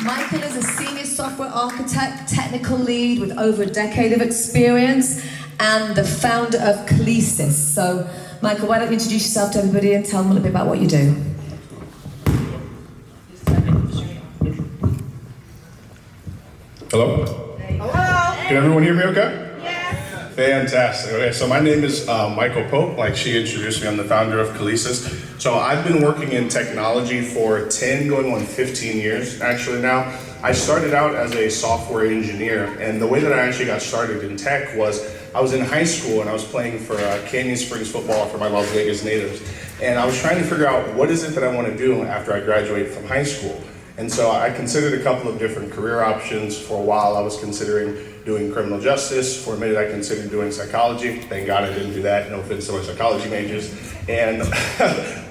Michael is a senior software architect, technical lead with over a decade of experience, and the founder of Kelesis. So, Michael, why don't you introduce yourself to everybody and tell them a little bit about what you do? Hello? Hello? Can everyone hear me okay? Yes. Fantastic. Okay, so my name is Michael Pope. Like she introduced me, I'm the founder of Kelesis. So I've been working in technology for 10, going on 15 years actually now. I started out as a software engineer, and the way that I actually got started in tech was I was in high school and I was playing for Canyon Springs football for my Las Vegas natives. And I was trying to figure out what is it that I want to do after I graduate from high school. And so I considered a couple of different career options. For a while, I was considering doing criminal justice. For a minute, I considered doing psychology. Thank God I didn't do that. No offense to my psychology majors. And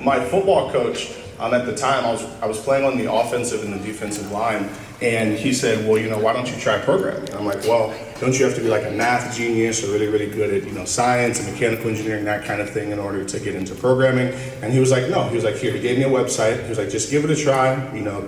my football coach, at the time, I was playing on the offensive and the defensive line, and he said, well, why don't you try programming? And I'm like, well, don't you have to be like a math genius or really, really good at, science and mechanical engineering, that kind of thing in order to get into programming? And he was like, no. He was like, here, he gave me a website. He was like, just give it a try,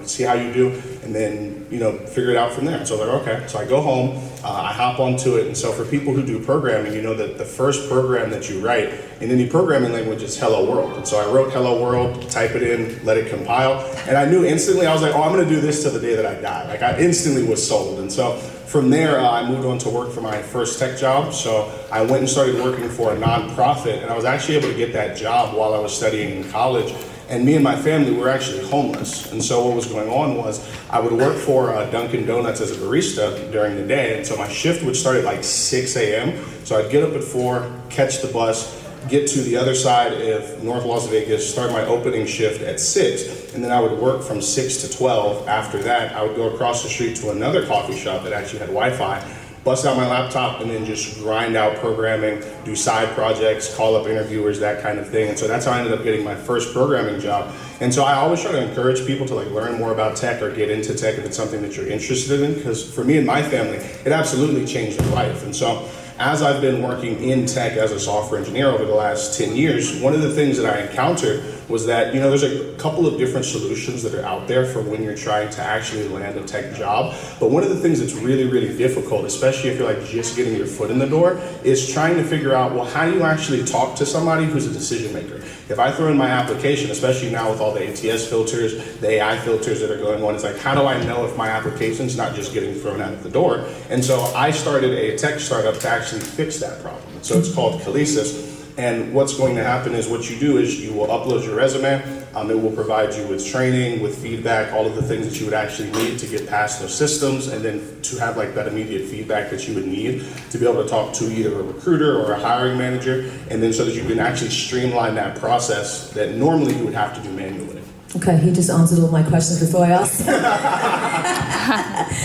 see how you do, and then, figure it out from there. So I was like, okay. So I go home, I hop onto it. And so for people who do programming, that the first program that you write in any programming language is Hello World. And so I wrote Hello World, type it in, let it compile. And I knew instantly, I was like, oh, I'm going to do this till the day that I die. Like I instantly was sold. And so from there, I moved on to work for my first tech job. So I went and started working for a nonprofit, and I was actually able to get that job while I was studying in college. And me and my family were actually homeless. And so what was going on was I would work for Dunkin' Donuts as a barista during the day. And so my shift would start at like 6 a.m. So I'd get up at 4, catch the bus, get to the other side of North Las Vegas, start my opening shift at 6, and then I would work from 6 to 12. After that, I would go across the street to another coffee shop that actually had Wi-Fi, bust out my laptop, and then just grind out programming, do side projects, call up interviewers, that kind of thing. And so that's how I ended up getting my first programming job. And so I always try to encourage people to learn more about tech or get into tech if it's something that you're interested in, because for me and my family, it absolutely changed their life. And so as I've been working in tech as a software engineer over the last 10 years, one of the things that I encountered was that, there's a couple of different solutions that are out there for when you're trying to actually land a tech job. But one of the things that's really, really difficult, especially if you're just getting your foot in the door, is trying to figure out, well, how do you actually talk to somebody who's a decision maker? If I throw in my application, especially now with all the ATS filters, the AI filters that are going on, it's like, how do I know if my application's not just getting thrown out of the door? And so I started a tech startup to actually fix that problem. So it's called Kelesis. And what's going to happen is what you do is you will upload your resume. It will provide you with training, with feedback, all of the things that you would actually need to get past those systems, and then to have that immediate feedback that you would need to be able to talk to either a recruiter or a hiring manager, and then so that you can actually streamline that process that normally you would have to do manually. Okay, he just answered all my questions before I asked.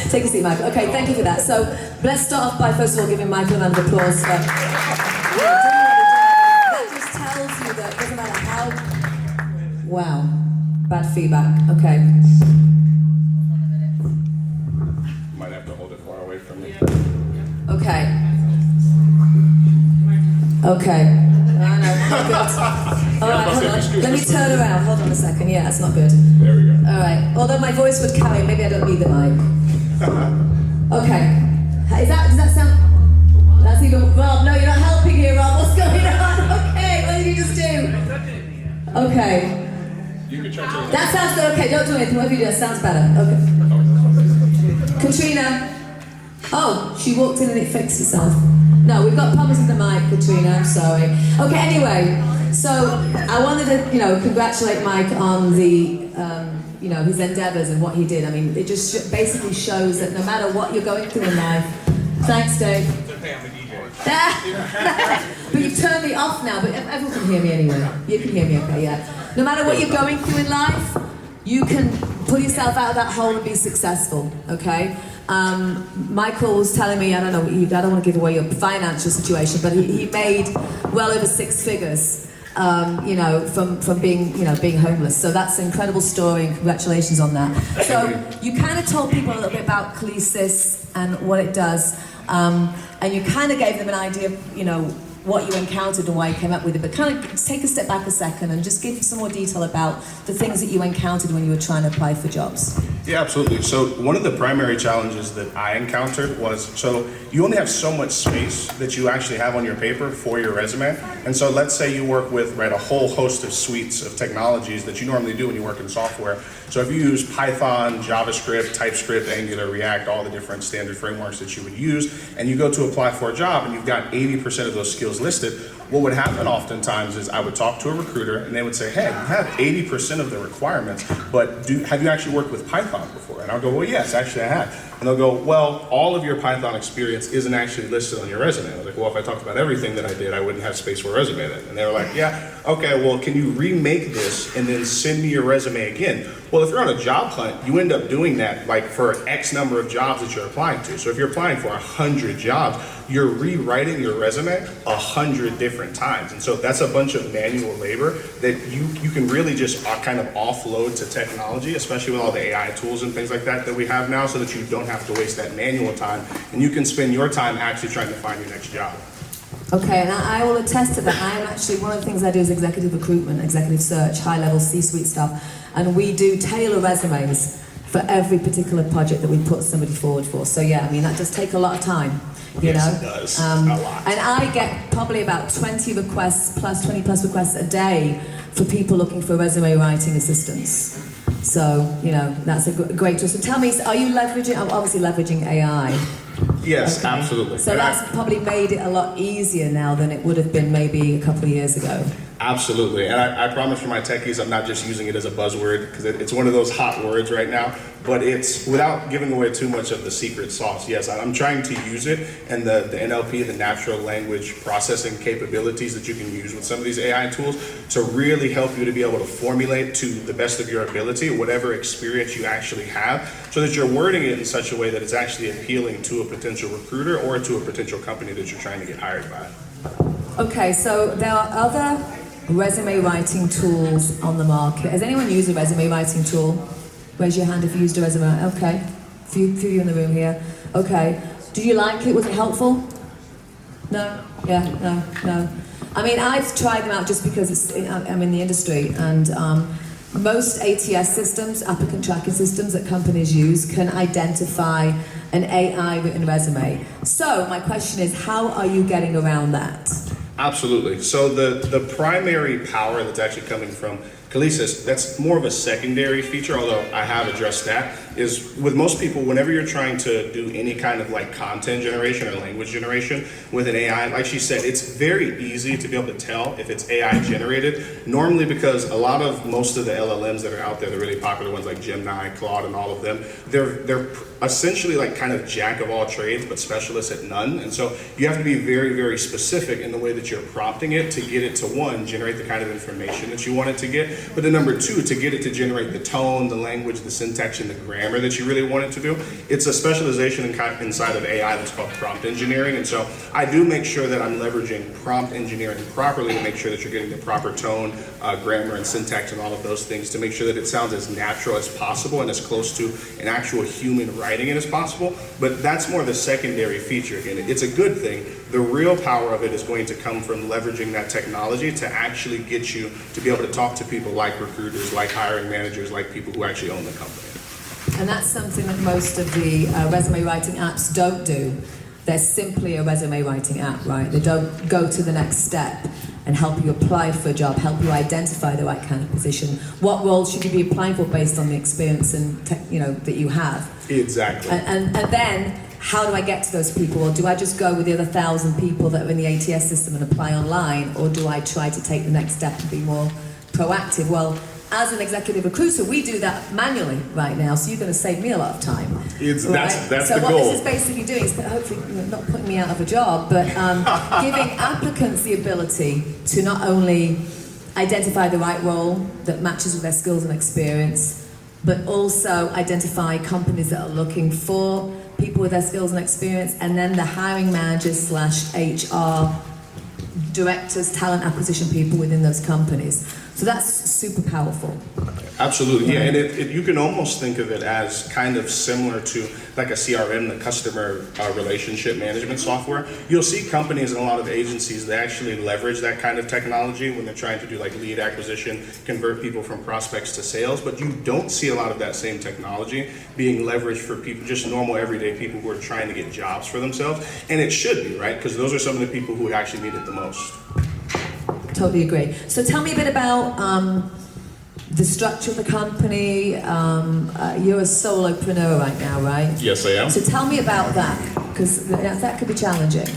Take a seat, Michael. Okay, thank you for that. So let's start off by first of all giving Michael a round of applause. That just tells you that it doesn't matter how... Wow, bad feedback. Okay. Might have to hold it far away from me. Okay. Okay. I know, not good. All right, hold on. Let me turn around. Hold on a second. Yeah, that's not good. There we go. All right. Although my voice would carry, maybe I don't need the mic. Okay. Does that sound... That's even... Rob, no, you're not helping here, Rob. What's going on? Okay, what did you just do? Okay. You can try to... That sounds good. Okay, don't do anything. Whatever you do, that sounds better. Okay. Katrina. Oh, she walked in and it fixed itself. No, we've got problems with the mic, Katrina, I'm sorry. Okay, anyway, so I wanted to, congratulate Mike on the, his endeavors and what he did. I mean, it just basically shows that no matter what you're going through in life, thanks, Dave. It's okay, I'm a DJ. But you've turned me off now, but everyone can hear me anyway. You can hear me okay, yeah. No matter what you're going through in life, you can pull yourself out of that hole and be successful, okay? Michael was telling me, I don't want to give away your financial situation, but he made well over 6 figures, from being homeless. So that's an incredible story, and congratulations on that. So you kind of told people a little bit about Kelesis and what it does, and you kind of gave them an idea of, what you encountered and why you came up with it, but kind of take a step back a second and just give some more detail about the things that you encountered when you were trying to apply for jobs. Yeah, absolutely. So one of the primary challenges that I encountered was, so you only have so much space that you actually have on your paper for your resume. And so let's say you work with, right, a whole host of suites of technologies that you normally do when you work in software. So if you use Python, JavaScript, TypeScript, Angular, React, all the different standard frameworks that you would use, and you go to apply for a job and you've got 80% of those skills listed, what would happen oftentimes is I would talk to a recruiter and they would say, hey, you have 80% of the requirements, but have you actually worked with Python before? And I'll go, well, yes, actually I have. And they'll go, well, all of your Python experience isn't actually listed on your resume. I was like, well, if I talked about everything that I did, I wouldn't have space for a resume then. And they were like, yeah, okay, well, can you remake this and then send me your resume again? Well, if you're on a job hunt, you end up doing that like for X number of jobs that you're applying to. So if you're applying for 100 jobs, you're rewriting your resume 100 different times. And so that's a bunch of manual labor that you can really just kind of offload to technology, especially with all the AI tools and things like that we have now, so that you don't have to waste that manual time and you can spend your time actually trying to find your next job. Okay, and I will attest to that. I am actually, one of the things I do is executive recruitment, executive search, high-level C-suite stuff, and we do tailor resumes for every particular project that we put somebody forward for. So yeah, I mean, that does take a lot of time, you know? Yes, it does, a lot. And I get probably about 20 plus requests a day for people looking for resume writing assistance. So, you know, that's a great tool. So tell me, are you obviously leveraging AI? Yes, Okay. absolutely. So that's probably made it a lot easier now than it would have been maybe a couple of years ago. Absolutely, and I promise for my techies, I'm not just using it as a buzzword, because it's one of those hot words right now, but it's, without giving away too much of the secret sauce, yes, I'm trying to use it, and the NLP, the natural language processing capabilities that you can use with some of these AI tools to really help you to be able to formulate to the best of your ability whatever experience you actually have, so that you're wording it in such a way that it's actually appealing to a potential recruiter or to a potential company that you're trying to get hired by. Okay, so there are other resume writing tools on the market. Has anyone used a resume writing tool? Raise your hand if you used a resume. Okay, few of you in the room here. Okay, do you like it? Was it helpful? No? Yeah, no. I mean, I've tried them out just because I'm in the industry, and most ATS systems, applicant tracking systems that companies use, can identify an AI written resume. So my question is, how are you getting around that? Absolutely. So the primary power that's actually coming from Kelesis, that's more of a secondary feature, although I have addressed that, is with most people, whenever you're trying to do any kind of like content generation or language generation with an AI, like she said, it's very easy to be able to tell if it's AI generated, normally because most of the LLMs that are out there, the really popular ones like Gemini, Claude, and all of them, they're essentially like kind of jack of all trades, but specialists at none. And so you have to be very, very specific in the way that you're prompting it to get it to, one, generate the kind of information that you want it to get, but then number two, to get it to generate the tone, the language, the syntax, and the grammar that you really want it to do. It's a specialization inside of AI that's called prompt engineering. And so I do make sure that I'm leveraging prompt engineering properly to make sure that you're getting the proper tone, grammar, and syntax, and all of those things to make sure that it sounds as natural as possible and as close to an actual human writing it as possible. But that's more the secondary feature. Again, it's a good thing. The real power of it is going to come from leveraging that technology to actually get you to be able to talk to people like recruiters, like hiring managers, like people who actually own the company. And that's something that most of the resume writing apps don't do. They're simply a resume writing app, right? They don't go to the next step and help you apply for a job, help you identify the right kind of position. What role should you be applying for based on the experience and that you have? Exactly. And then, how do I get to those people? Or do I just go with the other 1,000 people that are in the ATS system and apply online? Or do I try to take the next step and be more proactive? Well, as an executive recruiter, we do that manually right now, so you're going to save me a lot of time. That's so the goal. So what this is basically doing is hopefully not putting me out of a job, but giving applicants the ability to not only identify the right role that matches with their skills and experience, but also identify companies that are looking for people with their skills and experience, and then the hiring managers / HR directors, talent acquisition people within those companies. So that's super powerful. Absolutely, yeah, and you can almost think of it as kind of similar to like a CRM, the customer relationship management software. You'll see companies and a lot of agencies that actually leverage that kind of technology when they're trying to do like lead acquisition, convert people from prospects to sales, but you don't see a lot of that same technology being leveraged for people, just normal everyday people who are trying to get jobs for themselves, and it should be, right? Because those are some of the people who actually need it the most. Totally agree. So tell me a bit about the structure of the company. You're a solopreneur right now, right? Yes, I am. So tell me about that, because that could be challenging.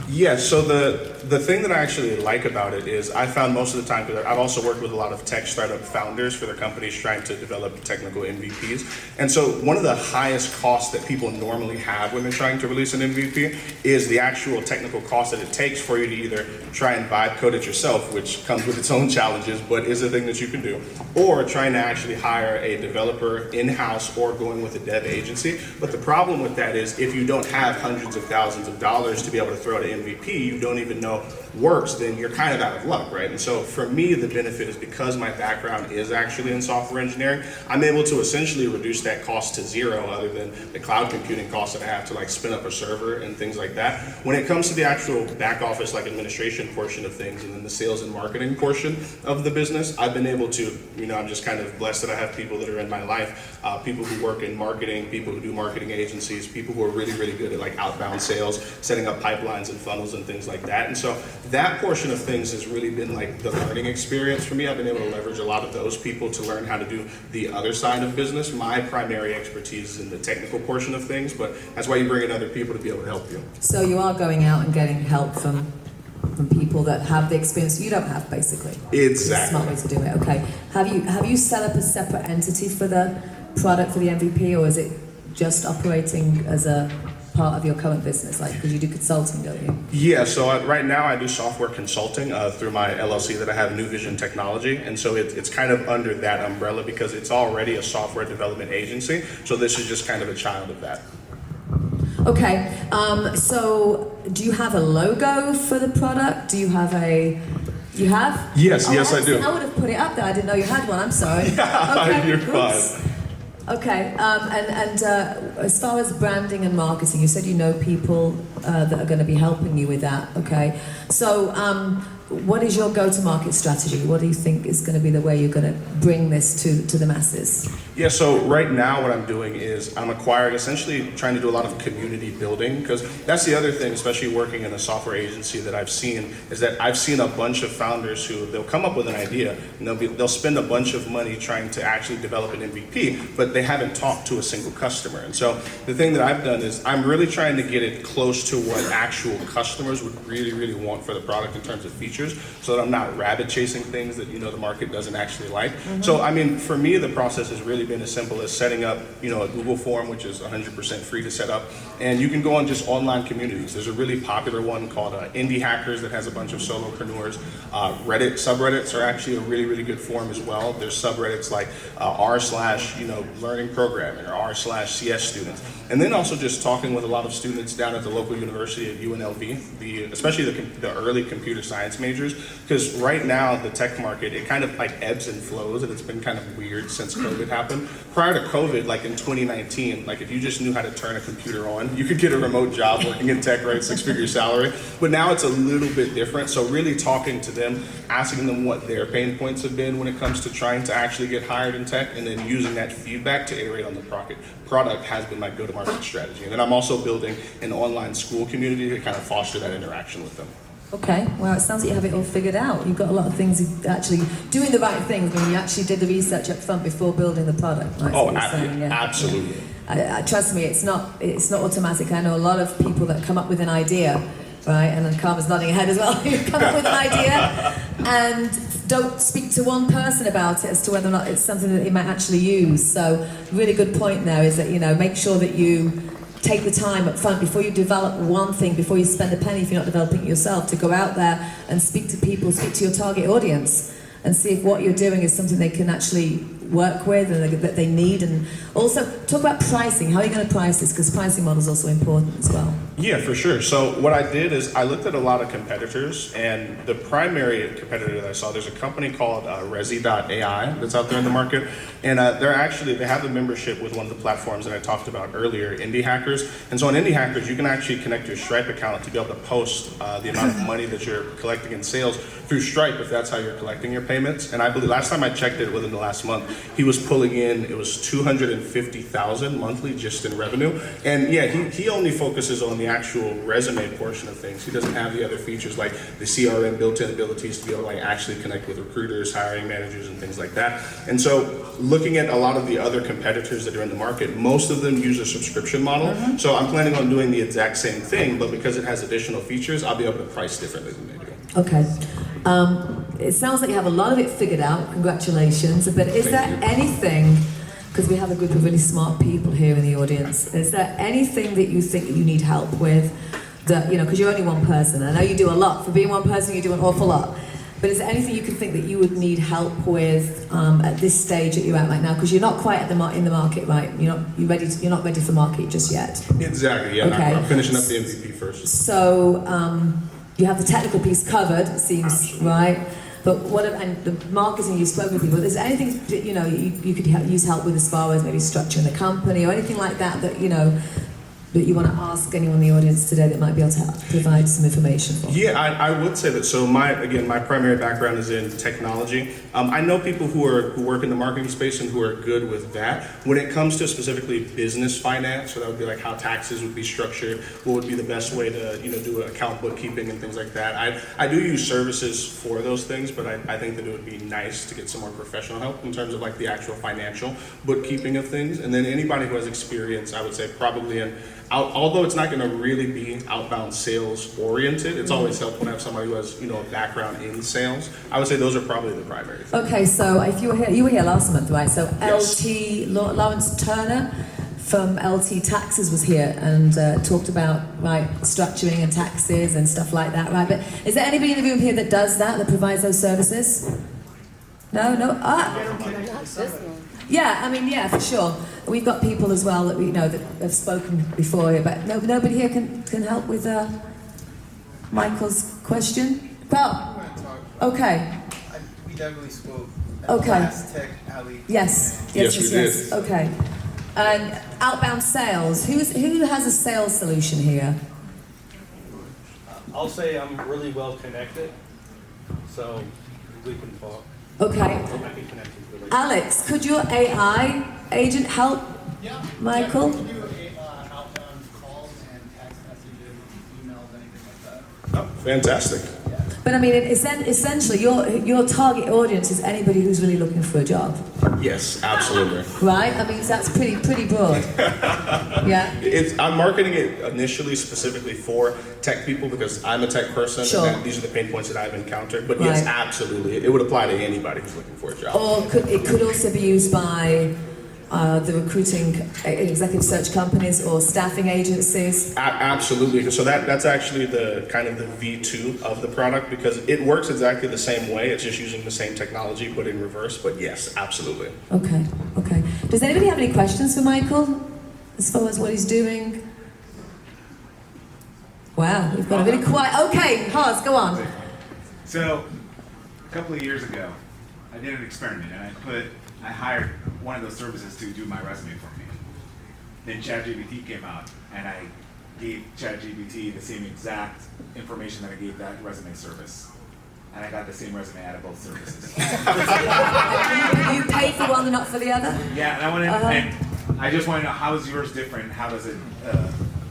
Yeah, so the thing that I actually like about it is I found most of the time, because I've also worked with a lot of tech startup founders for their companies trying to develop technical MVPs. And so one of the highest costs that people normally have when they're trying to release an MVP is the actual technical cost that it takes for you to either try and vibe code it yourself, which comes with its own challenges, but is a thing that you can do, or trying to actually hire a developer in-house or going with a dev agency. But the problem with that is if you don't have hundreds of thousands of dollars to be able to throw at an MVP, you don't even know works, then you're kind of out of luck, right? And so for me, the benefit is because my background is actually in software engineering, I'm able to essentially reduce that cost to zero, other than the cloud computing costs that I have to like spin up a server and things like that. When it comes to the actual back office, like administration portion of things, and then the sales and marketing portion of the business, I've been able to, I'm just kind of blessed that I have people that are in my life, people who work in marketing, people who do marketing agencies, people who are really, really good at like outbound sales, setting up pipelines and funnels and things like that. And so that portion of things has really been like the learning experience for me. I've been able to leverage a lot of those people to learn how to do the other side of business. My primary expertise is in the technical portion of things, but that's why you bring in other people to be able to help you. So you are going out and getting help from people that have the experience you don't have, basically. Exactly. It's a smart way to do it. Okay. Have you set up a separate entity for the product, for the MVP, or is it just operating as a part of your current business, like, because you do consulting, don't you? Yeah, so right now I do software consulting through my LLC that I have, New Vision Technology, and so it's kind of under that umbrella because it's already a software development agency, so this is just kind of a child of that. Okay, so do you have a logo for the product? Do you have a... You have? Yes, yes I do. I would have put it up there, I didn't know you had one, I'm sorry. Yeah, okay, you're fine. Okay, and as far as branding and marketing, you said you know people that are going to be helping you with that, okay? So what is your go-to-market strategy? What do you think is going to be the way you're going to bring this to the masses? Yeah, so right now what I'm doing is I'm acquiring, essentially trying to do a lot of community building, because that's the other thing, especially working in a software agency that I've seen, is that I've seen a bunch of founders who, they'll come up with an idea, and they'll spend a bunch of money trying to actually develop an MVP, but they haven't talked to a single customer. And so the thing that I've done is I'm really trying to get it close to what actual customers would really, really want for the product in terms of features, so that I'm not rabbit chasing things that the market doesn't actually like. Mm-hmm. So I mean, for me, the process has really been as simple as setting up a Google form, which is 100% free to set up, and you can go on just online communities. There's a really popular one called Indie Hackers that has a bunch of solopreneurs. Reddit subreddits are actually a really, really good forum as well. There's subreddits like r/learning programming or r/CS students, and then also just talking with a lot of students down at the local university at UNLV, especially the early computer science majors, because right now the tech market, it kind of like ebbs and flows, and it's been kind of weird since COVID happened. Prior to COVID, like in 2019, like if you just knew how to turn a computer on, you could get a remote job working in tech, right? 6-figure salary. But now it's a little bit different. So really talking to them, asking them what their pain points have been when it comes to trying to actually get hired in tech, and then using that feedback to iterate on the product has been my go-to-market strategy. And then I'm also building an online school community to kind of foster that interaction with them. Okay, well, it sounds like you have it all figured out. You've got a lot of things, actually doing the right things when you actually did the research up front before building the product. Right? Oh, absolutely. Trust me, it's not automatic. I know a lot of people that come up with an idea, right, and then Carmen's nodding her head as well, you come up with an idea and don't speak to one person about it as to whether or not it's something that they might actually use. So really good point there is that, make sure that you take the time up front before you develop one thing, before you spend a penny if you're not developing it yourself, to go out there and speak to people, speak to your target audience, and see if what you're doing is something they can actually work with and that they need? And also talk about pricing. How are you going to price this? Because pricing model is also important as well. Yeah, for sure. So what I did is I looked at a lot of competitors, and the primary competitor that I saw, there's a company called Resi.ai that's out there in the market, and they have a membership with one of the platforms that I talked about earlier, Indie Hackers. And so on Indie Hackers, you can actually connect your Stripe account to be able to post the amount of money that you're collecting in sales through Stripe if that's how you're collecting your payments. And I believe last time I checked it within the last month, he was pulling in, it was $250,000 monthly just in revenue. And yeah, he only focuses on the actual resume portion of things. He doesn't have the other features like the CRM built-in abilities to be able to like actually connect with recruiters, hiring managers, and things like that. And so looking at a lot of the other competitors that are in the market, most of them use a subscription model. So I'm planning on doing the exact same thing, but because it has additional features, I'll be able to price differently than they do. Okay. It sounds like you have a lot of it figured out. Congratulations. But is there anything, because we have a group of really smart people here in the audience, is there anything that you think that you need help with? That, you know, because you're only one person. I know you do a lot. For being one person, you do an awful lot. But is there anything you can think that you would need help with at this stage that you're at right now? Because you're not quite in the market, right? You're not ready for market just yet. Exactly. Yeah. Okay. I'm finishing up the MVP first. So you have the technical piece covered, it seems, right? But and the marketing you've spoken with people. Is there anything that you could use help with as far as maybe structuring the company or anything like that that that you want to ask anyone in the audience today that might be able to provide some information for? Yeah, I would say that. So my primary background is in technology. I know people who work in the marketing space and who are good with that. When it comes to specifically business finance, so that would be like how taxes would be structured, what would be the best way to do account bookkeeping and things like that. I do use services for those things, but I think that it would be nice to get some more professional help in terms of like the actual financial bookkeeping of things. And then anybody who has experience, I would say probably although it's not going to really be outbound sales oriented, it's always helpful to have somebody who has a background in sales. I would say those are probably the primary things. Okay, so if you were here last month, right? So Yes. Lawrence Turner from LT Taxes was here and talked about structuring and taxes and stuff like that, right? But is there anybody in the room here that does that provides those services? No. Yeah, I mean, yeah, for sure. We've got people as well that that have spoken before here, but nobody here can help with Michael's question. Well, okay. We definitely spoke. Okay. Last Tech Alley. Yes. We did. Okay. And outbound sales. Who has a sales solution here? I'll say I'm really well connected, so we can talk. Okay. I can connect with you. Alex, could your AI agent help Michael? Yeah, we can do outbound calls and text messages, emails, anything like that. Oh, fantastic. But I mean, essentially, your target audience is anybody who's really looking for a job, Yes, absolutely. right? I mean, that's pretty broad. Yeah. I'm marketing it initially specifically for tech people because I'm a tech person Sure. and these are the pain points that I've encountered. But yes, Right. absolutely. It would apply to anybody who's looking for a job. Or it could also be used by the recruiting executive search companies or staffing agencies. Absolutely. So that's actually the kind of the V2 of the product because it works exactly the same way. It's just using the same technology but in reverse. But yes, absolutely. Okay. Does anybody have any questions for Michael as far as what he's doing? Wow, we've got a really quiet. Okay, Hans, go on. So, a couple of years ago, I did an experiment and I hired one of those services to do my resume for me. Then ChatGPT came out and I gave ChatGPT the same exact information that I gave that resume service. And I got the same resume out of both services. You paid for one and not for the other? Yeah, and and I just want to know, how is yours different? How does it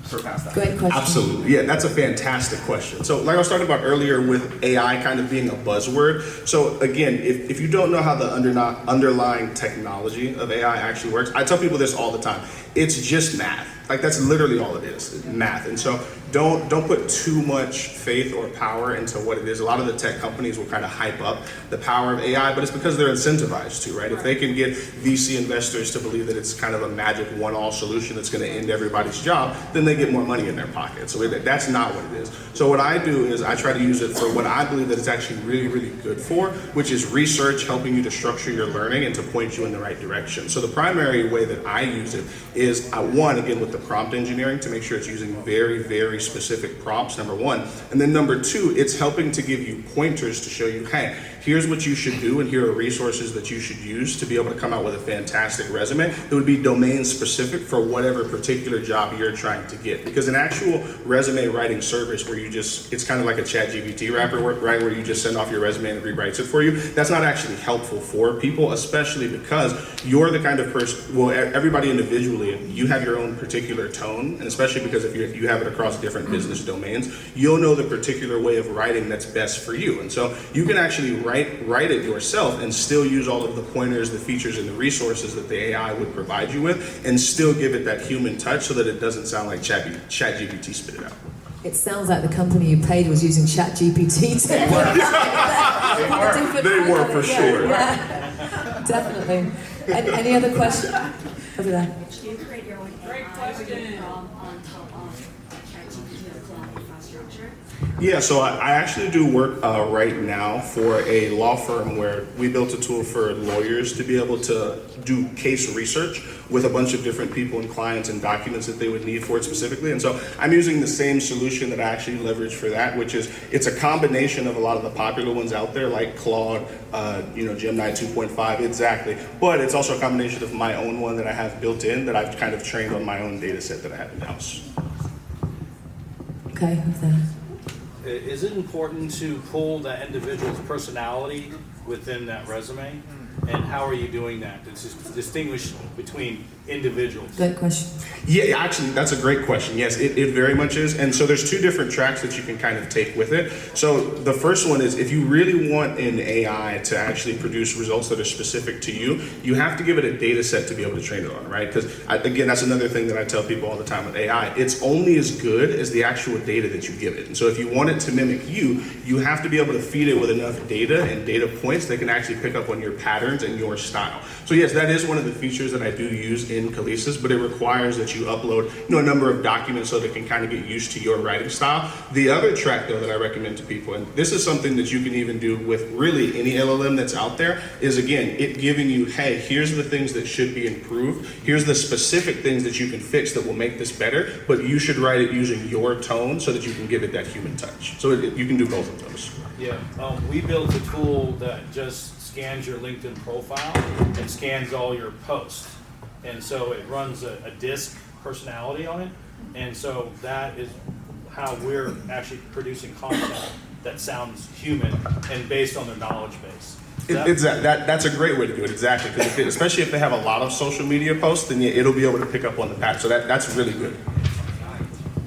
surpass that? Great question. Absolutely. Yeah, that's a fantastic question. So like I was talking about earlier with AI kind of being a buzzword. So again, if you don't know how the underlying technology of AI actually works, I tell people this all the time. It's just math. Like that's literally all it is, math. And so don't put too much faith or power into what it is. A lot of the tech companies will kind of hype up the power of AI, but it's because they're incentivized to, right? If they can get VC investors to believe that it's kind of a magic one-all solution that's going to end everybody's job, then they get more money in their pocket. So that's not what it is. So what I do is I try to use it for what I believe that it's actually really, really good for, which is research, helping you to structure your learning and to point you in the right direction. So the primary way that I use it is, one, again, with the prompt engineering to make sure it's using very, very specific prompts, number one. And then number two, it's helping to give you pointers to show you, hey, here's what you should do and here are resources that you should use to be able to come out with a fantastic resume that would be domain specific for whatever particular job you're trying to get. Because an actual resume writing service where it's kind of like a ChatGPT wrapper, right, where you just send off your resume and it rewrites it for you, that's not actually helpful for people, especially because you're the kind of person, well, everybody individually, you have your own particular tone, and especially because if you have it across different business domains, you'll know the particular way of writing that's best for you. And so you can actually write it yourself and still use all of the pointers, the features, and the resources that the AI would provide you with, and still give it that human touch so that it doesn't sound like ChatGPT spit it out. It sounds like the company you paid was using ChatGPT to They were for sure. Yeah, definitely. Any other questions? Over there. Do you create your own AI on top of ChatGPT or cloud infrastructure? Yeah, so I actually do work right now for a law firm where we built a tool for lawyers to be able to do case research with a bunch of different people and clients and documents that they would need for it specifically. And so I'm using the same solution that I actually leverage for that, which is it's a combination of a lot of the popular ones out there like Claude, Gemini 2.5, exactly. But it's also a combination of my own one that I have built in that I've kind of trained on my own data set that I have in-house. Okay, over there. Is it important to pull that individual's personality within that resume? And how are you doing that? To distinguish between individuals. Great question. Yeah, actually, that's a great question. Yes, it very much is. And so there's two different tracks that you can kind of take with it. So the first one is if you really want an AI to actually produce results that are specific to you, you have to give it a data set to be able to train it on, right? Because again, that's another thing that I tell people all the time with AI. It's only as good as the actual data that you give it. And so if you want it to mimic you, you have to be able to feed it with enough data and data points that can actually pick up on your patterns and your style. So yes, that is one of the features that I do use in Kelesis, but it requires that you upload a number of documents so that it can kind of get used to your writing style. The other track though that I recommend to people, and this is something that you can even do with really any LLM that's out there, is again, it giving you, hey, here's the things that should be improved, here's the specific things that you can fix that will make this better, but you should write it using your tone so that you can give it that human touch. So you can do both of those. Yeah, we built a tool that just scans your LinkedIn profile and scans all your posts. And so it runs a disc personality on it. And so that is how we're actually producing content that sounds human and based on their knowledge base. That's a great way to do it, exactly. Because especially if they have a lot of social media posts, then it'll be able to pick up on the pattern. So that's really good.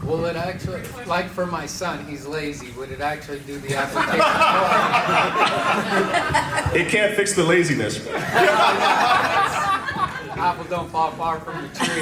Will it actually, like for my son, he's lazy, would it actually do the application for him? It can't fix the laziness. Apple don't fall far from the tree.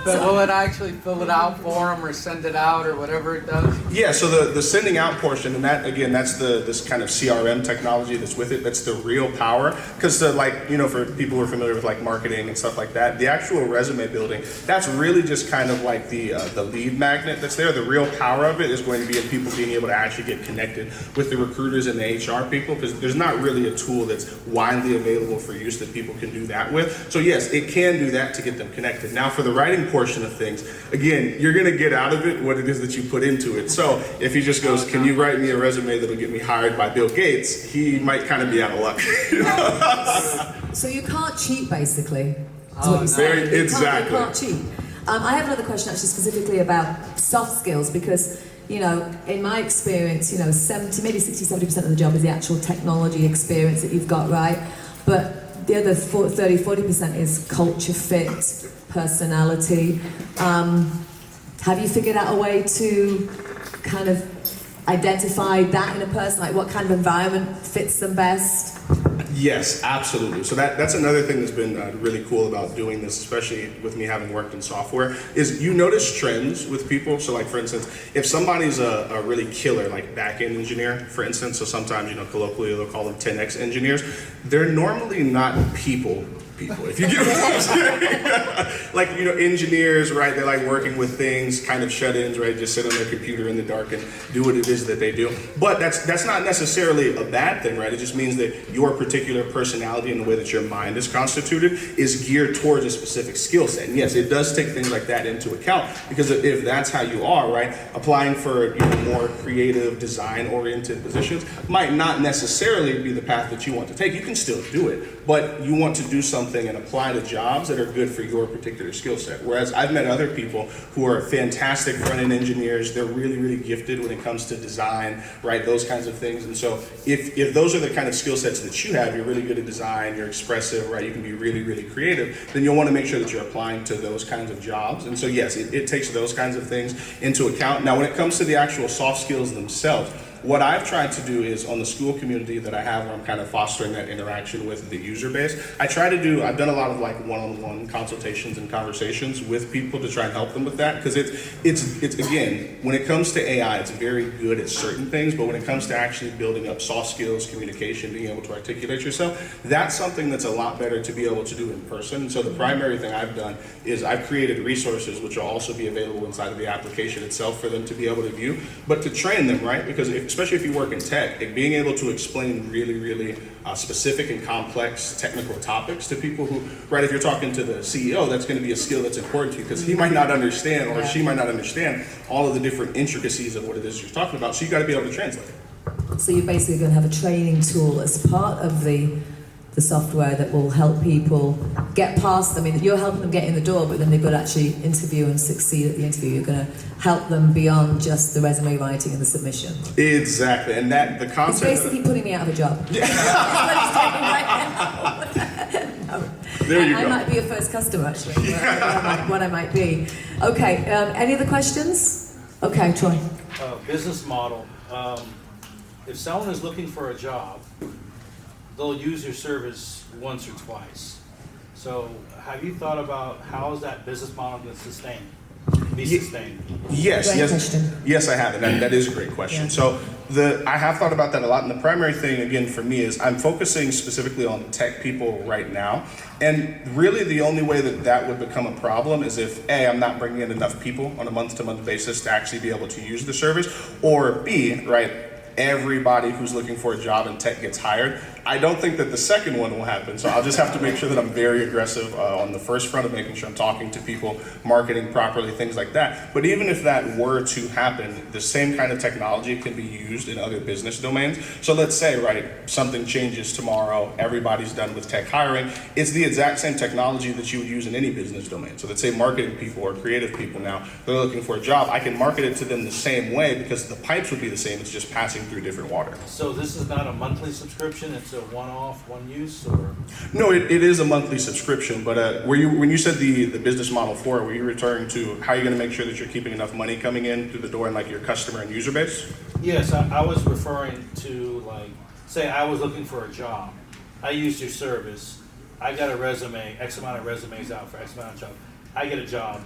But will it actually fill it out for him or send it out or whatever it does? Yeah, so the sending out portion, and that again, that's this kind of CRM technology that's with it. That's the real power, because for people who are familiar with like marketing and stuff like that, the actual resume building, that's really just kind of like the lead magnet that's there. The real power of it is going to be in people being able to actually get connected with the recruiters and the HR people, because there's not really a tool that's widely available for use that people can do that with. So yes, it can do that to get them connected. Now for the writing portion of things, again, you're going to get out of it what it is that you put into it. So if he just goes, can you write me a resume that'll get me hired by Bill Gates, he might kind of be out of luck. So you can't cheat, basically. Is Oh, what you're saying. very- exactly. You can't cheat. I have another question actually specifically about soft skills, because in my experience, 70, maybe 60, 70% of the job is the actual technology experience that you've got, right? But the other 30, 40% is culture fit, personality. Have you figured out a way to kind of identify that in a person, like what kind of environment fits them best? Yes, absolutely. So that's another thing that's been really cool about doing this, especially with me having worked in software, is you notice trends with people. So like, for instance, if somebody's a really killer, like back-end engineer, for instance, so sometimes, colloquially they'll call them 10X engineers, they're normally not people. If you get what I'm saying. Like, engineers, right, they like working with things, kind of shut-ins, right, just sit on their computer in the dark and do what it is that they do. But that's not necessarily a bad thing, right? It just means that your particular personality and the way that your mind is constituted is geared towards a specific skill set. And yes, it does take things like that into account, because if that's how you are, right, applying for more creative, design-oriented positions might not necessarily be the path that you want to take. You can still do it, but you want to do something and apply to jobs that are good for your particular skill set. Whereas I've met other people who are fantastic front-end engineers. They're really, really gifted when it comes to design, right? Those kinds of things. And so if those are the kind of skill sets that you have, you're really good at design, you're expressive, right? You can be really, really creative, then you'll want to make sure that you're applying to those kinds of jobs. And so yes, it takes those kinds of things into account. Now, when it comes to the actual soft skills themselves, what I've tried to do is on the school community that I have, where I'm kind of fostering that interaction with the user base, I've done a lot of like one-on-one consultations and conversations with people to try and help them with that, because it's again, when it comes to AI, it's very good at certain things, but when it comes to actually building up soft skills, communication, being able to articulate yourself, that's something that's a lot better to be able to do in person. And so the primary thing I've done is I've created resources which will also be available inside of the application itself for them to be able to view, but to train them, right? Because especially if you work in tech, being able to explain really, really specific and complex technical topics to people who, right, if you're talking to the CEO, that's going to be a skill that's important to you, because he might not understand, or she might not understand all of the different intricacies of what it is you're talking about. So you got to be able to translate it. So you're basically going to have a training tool as part of the software that will help people get past. I mean, you're helping them get in the door, but then they've got to actually interview and succeed at the interview. You're going to help them beyond just the resume writing and the submission. Exactly, and that the concept. It's basically putting me out of a job. Yeah. That's what he's doing right now. No. There you go. I might be your first customer, actually. What I might be. Okay. Any other questions? Okay, Troy. Business model. If someone is looking for a job, they'll use your service once or twice. So have you thought about how is that business model going to be sustained? Yes, Great question. yes, I have, and that is a great question. Yeah. So I have thought about that a lot, and the primary thing, again, for me is I'm focusing specifically on tech people right now, and really the only way that would become a problem is if A, I'm not bringing in enough people on a month-to-month basis to actually be able to use the service, or B, right, everybody who's looking for a job in tech gets hired. I don't think that the second one will happen, so I'll just have to make sure that I'm very aggressive on the first front of making sure I'm talking to people, marketing properly, things like that. But even if that were to happen, the same kind of technology can be used in other business domains. So let's say, right, something changes tomorrow, everybody's done with tech hiring. It's the exact same technology that you would use in any business domain. So let's say marketing people or creative people now, they're looking for a job. I can market it to them the same way because the pipes would be the same. It's just passing through different water. So this is not a monthly subscription, it's a one-off, one use, or? No, it is a monthly subscription, but when you said the business model for it, were you referring to how you're going to make sure that you're keeping enough money coming in through the door in like your customer and user base? Yes, I was referring to, like, say I was looking for a job. I used your service. I got a resume, X amount of resumes out for X amount of jobs. I get a job.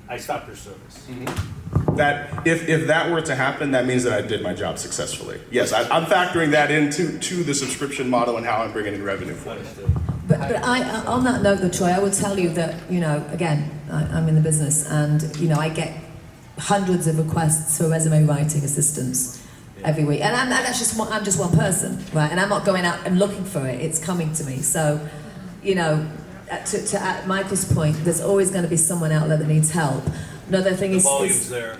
I stop your service. Mm-hmm. That if that were to happen, that means that I did my job successfully. Yes, I'm factoring that into the subscription model and how I'm bringing in revenue for it. But I, on that note, though, Troy, I would tell you that, again, I'm in the business, and I get hundreds of requests for resume writing assistance every week, and I'm just one person, right? And I'm not going out and looking for it; it's coming to me. So, to Michael's point, there's always going to be someone out there that needs help. Another thing is volume's there.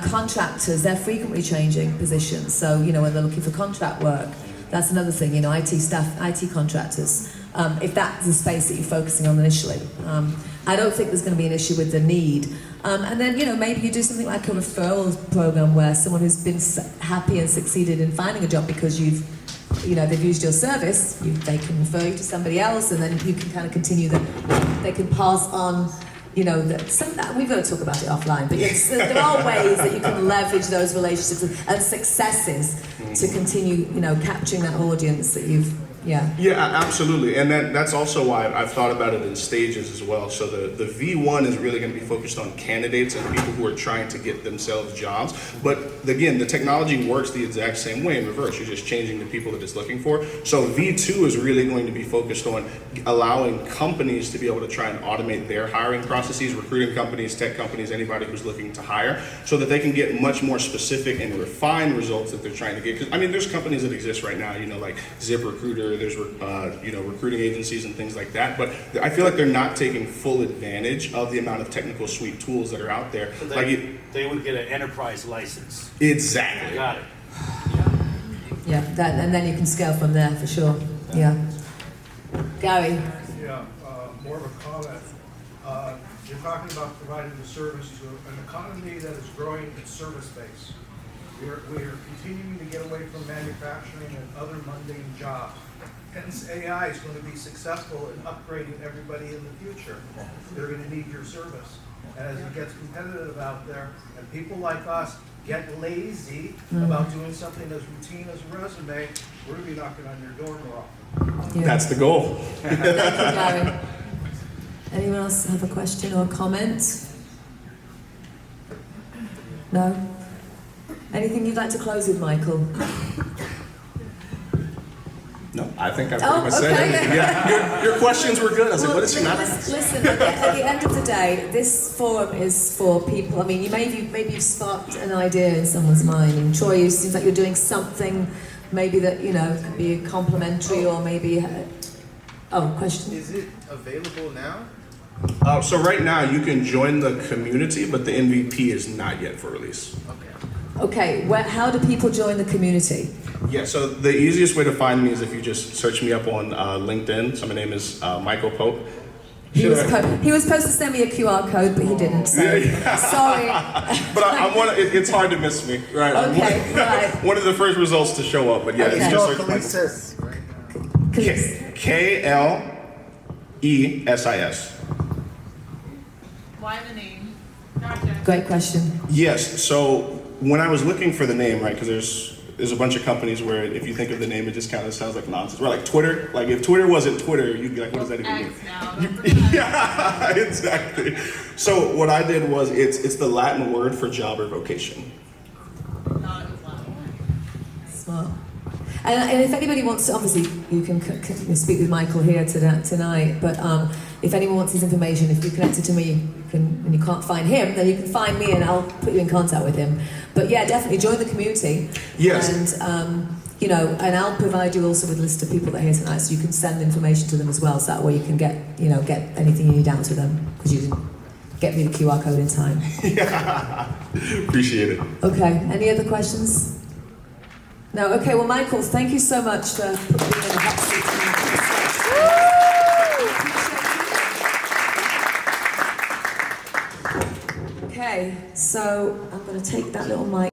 Contractors, they're frequently changing positions. So, when they're looking for contract work, that's another thing, IT staff, IT contractors. If that's the space that you're focusing on initially. I don't think there's going to be an issue with the need. And then, maybe you do something like a referral program where someone who's been happy and succeeded in finding a job because they've used your service, they can refer you to somebody else, and then you can kind of continue they can pass on, we've got to talk about it offline, but there are ways that you can leverage those relationships and successes to continue, capturing that audience that you've Yeah. Yeah, absolutely. And that's also why I've thought about it in stages as well. So the V1 is really going to be focused on candidates and people who are trying to get themselves jobs. But again, the technology works the exact same way in reverse. You're just changing the people that it's looking for. So V2 is really going to be focused on allowing companies to be able to try and automate their hiring processes, recruiting companies, tech companies, anybody who's looking to hire, so that they can get much more specific and refined results that they're trying to get. Because I mean, there's companies that exist right now, like ZipRecruiter, there's recruiting agencies and things like that, but I feel like they're not taking full advantage of the amount of technical suite tools that are out there. So they would get an enterprise license. Exactly. Got it. Yeah, and then you can scale from there for sure. Yeah. Gary. Yeah, more of a comment. You're talking about providing the service to an economy that is growing its service base. We are continuing to get away from manufacturing and other mundane jobs. Hence, AI is going to be successful in upgrading everybody in the future. They're going to need your service. And as it gets competitive out there, and people like us get lazy about doing something as routine as a resume, we're going to be knocking on your door more often. Yeah. That's the goal. Thank you, Gary. Anyone else have a question or a comment? No? Anything you'd like to close with, Michael? No, I think I pretty much said okay. everything. Yeah, your questions were good. I was like, what does she not Listen, at the end of the day, this forum is for people. I mean, maybe you've sparked an idea in someone's mind. And Troy, it seems like you're doing something maybe that, could be complimentary or maybe... question? Is it available now? So right now you can join the community, but the MVP is not yet for release. Okay, how do people join the community? Yeah, so the easiest way to find me is if you just search me up on LinkedIn. So my name is Michael Pope. He was supposed to send me a QR code, but he didn't. So sorry. But it's hard to miss me, right? Okay, right. One of the first results to show up, but yeah, Okay. it's just search Kelesis. Kelesis. Why the name? Gotcha. Great question. Yes. So when I was looking for the name, right, because there's a bunch of companies where if you think of the name, it just kind of sounds like nonsense. Right, like Twitter. Like if Twitter wasn't Twitter, you'd be like, what does that even mean? X now. That's Yeah, exactly. So what I did was it's the Latin word for job or vocation. not as loud. Smart. And if anybody wants to, obviously you can speak with Michael here tonight, but if anyone wants his information, if you're connected to me and you can't find him, then you can find me and I'll put you in contact with him. But yeah, definitely join the community. Yes. And, and I'll provide you also with a list of people that are here tonight so you can send information to them as well, so that way you can get anything you need out to them, because you didn't get me the QR code in time. Yeah, appreciate it. Okay, any other questions? No, okay, well, Michael, thank you so much for being in the hot seat. Okay, so I'm going to take that little mic.